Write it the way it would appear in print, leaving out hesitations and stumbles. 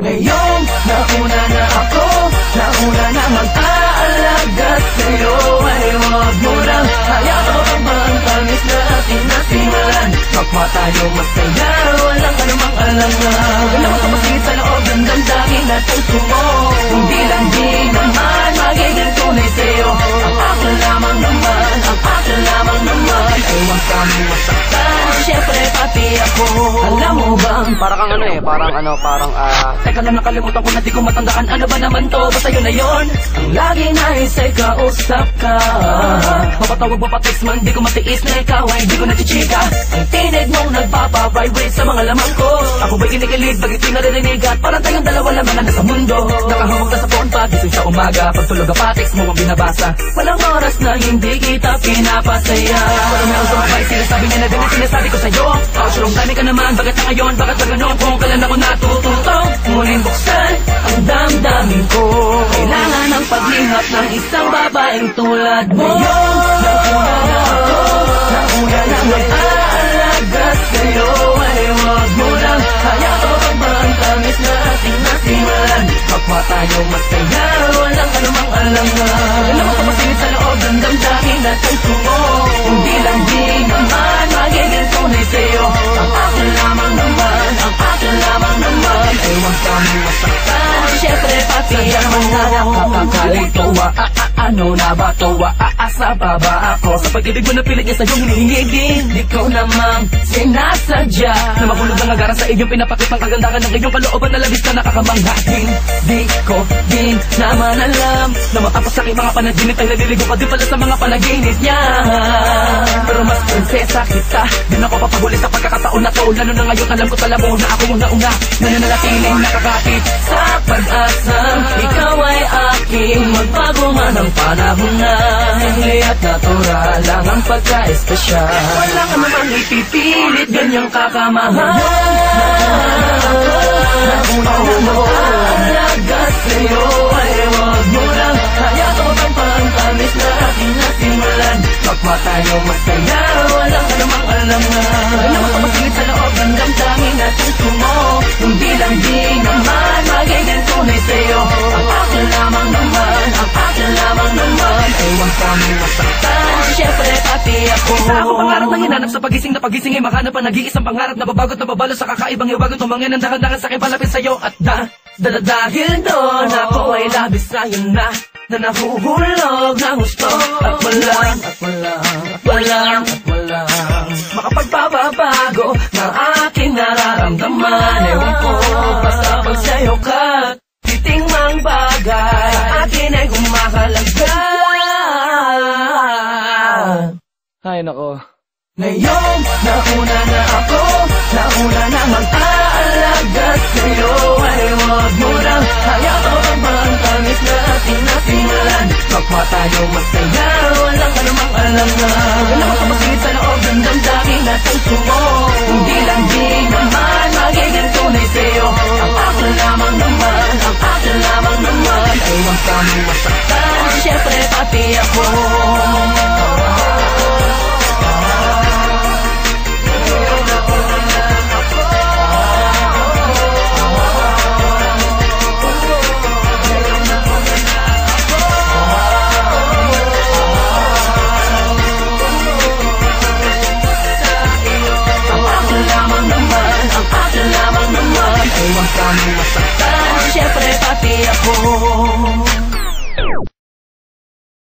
Ngayong nauna na ako, nauna na mag-aalaga sa'yo. Ay huwag mo nang hayaan ang tamis na ating nasimulan. Kapwa tayo masaya, walang anumang alangan. Walang kapasingit sa loob ng damdamin at puso mo. Hindi lang di naman magiging tunay sa'yo. Ang akin lamang naman, ang akin lamang naman. Ay huwag kami masaktan, syempre pati ako. Alam mo bang, Para kang teka lang, nakalimutan ko na di ko matandaan. Ano ba naman to? Basta yun na yun. Ang lagi nais ay kausap ka. Mapatawag mo pa text man, di ko matiis na ikaw ay di ko nachichika. Ang tinig mong nagpapa-vibrate sa mga lamang ko. Ako ba'y kinikilig, bagay ko'y naririnig at parang tayong dalawa lang mga nasa mundo. Nakahawag na sa phone pa, gising sa umaga. Pagtulog ka pa, text mo ang binabasa. Walang oras na hindi kita pinapasaya. Pero meron sa mga sinasabi niya na din ang sinasabi ko sa'yo. Sure, dami ka naman, bakit na ngayon, bakit ba ganon? Kung kailan ako natututong muling buksan ang damdamin ko. Kailangan ng paglihap ng isang babaeng tulad mo. Nauna na ako, nauna na mag-aalaga sa'yo. Ay huwag mo lang hayaan ang tamis na ating nasimulan. Kapwa tayo masaya, walang anumang alangan. Alam mo kapasingit sa loob ng damdamin at puso mo. Hindi lang di naman magiging tunay sa'yo. Ang akin lamang naman, ang akin lamang naman. Ay huwag kami masaktan, syempre pati ako. Nakakakalito, ano na ba to? Aasa pa ba ako? Sa pag-ibig mo na pilit niya sa'yo hinihingi din. Di ko namang sinasadya na mahulog ang agaran sa iyong pinapakit ng kagandahan ng iyong kalooban na labis na nakakamanghain. Di ko din naman alam na matapos sa aking mga panaginip ay naliligo ka din pala sa mga panaginip niya. Pero mas prinsesa kita, di na ako papahuli sa pagkakataon na to. Lalo na ngayon alam ko tala mo na ako yung nauna na nananatiling nakakapit sa pag-asang ikaw ay aking magbago man ang panahon na huli at natural lang ang pagka-espesyal. Wala ka namang ipipilit, ganyang kakamahal. Nauna na mag-aalaga sa'yo. Ay huwag mo lang hayaan ang pangtamis na aking nasimulan. Kapwa tayo masaya, walang anumang alangan. Alam mo kapasingit sa loob ng damdamin at puso mo. Hindi lang di naman magiging tunay sa'yo. Ang akin lamang naman, ang akin lamang naman. Ay huwag kami masaktan, syempre pati ako. Isa ako pangarap na hinanap sa pagising na pagising ay mahanap ang nag-iisang pangarap na babagot na babalo sa kakaibang iwagan. Tumangin ang dahan-dahan sa akin palapit sa'yo at dahil doon ako ay labis sa'yo na nahuhulog ng gusto. At walang makapagpapabago ng aking nararamdaman. Ewan ko basta pag sa'yo ka titing mang bagay akin ay humahalaga. Ay nako. Ngayon, nauna na ako, nauna na mag-aalaga sa'yo. Ay huwag mo lang hayaan ang tamis na ating nasimulan. Kapwa tayo masaya, walang anumang alangan. Alam mo kapasingit sa loob ng damdamin at puso mo. Hindi lang di naman magiging tunay sa'yo. Ang akin lamang naman, ang akin lamang naman. Ay huwag kami masaktan, syempre pati ako.